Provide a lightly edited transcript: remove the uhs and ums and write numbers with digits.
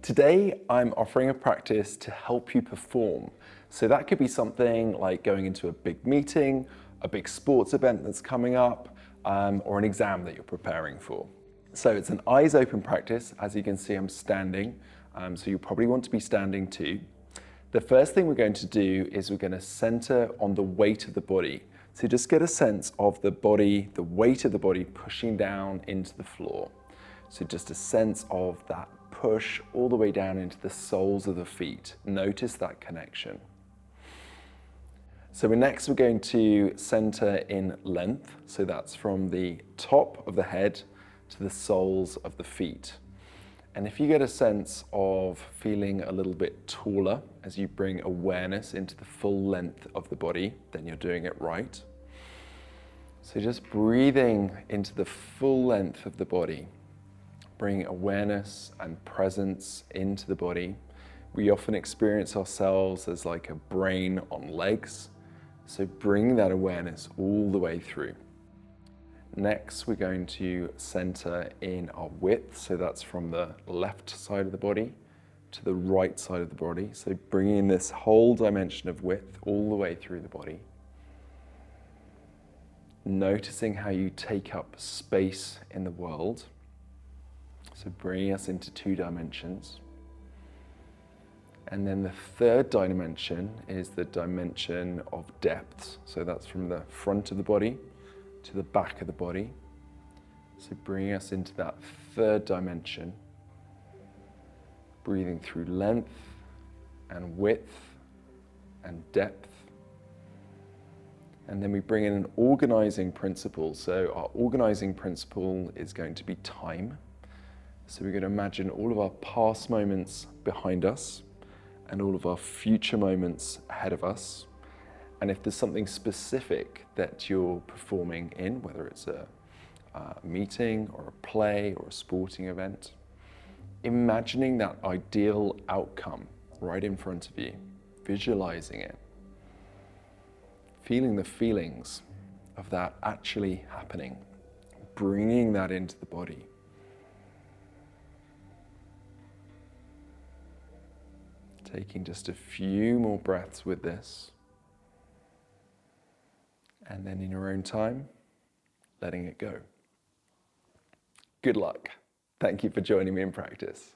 Today, I'm offering a practice to help you perform. So that could be something like going into a big meeting, a big sports event that's coming up, or an exam that you're preparing for. So it's an eyes open practice. As you can see, I'm standing. So you'll probably want to be standing too. The first thing we're going to do is we're going to center on the weight of the body. So just get a sense of the body, the weight of the body pushing down into the floor. So just a sense of that push all the way down into the soles of the feet. Notice that connection. So next we're going to center in length. So that's from the top of the head to the soles of the feet. And if you get a sense of feeling a little bit taller as you bring awareness into the full length of the body, then you're doing it right. So just breathing into the full length of the body. Bring awareness and presence into the body. We often experience ourselves as like a brain on legs. So bring that awareness all the way through. Next, we're going to center in our width. So that's from the left side of the body to the right side of the body. So bringing this whole dimension of width all the way through the body. Noticing how you take up space in the world. So bringing us into 2 dimensions. And then the third dimension is the dimension of depth. So that's from the front of the body to the back of the body. So bringing us into that third dimension. Breathing through length and width and depth. And then we bring in an organizing principle. So our organizing principle is going to be time. So we're going to imagine all of our past moments behind us and all of our future moments ahead of us. And if there's something specific that you're performing in, whether it's a meeting or a play or a sporting event, imagining that ideal outcome right in front of you, visualizing it, feeling the feelings of that actually happening, bringing that into the body. Taking just a few more breaths with this. And then in your own time, letting it go. Good luck. Thank you for joining me in practice.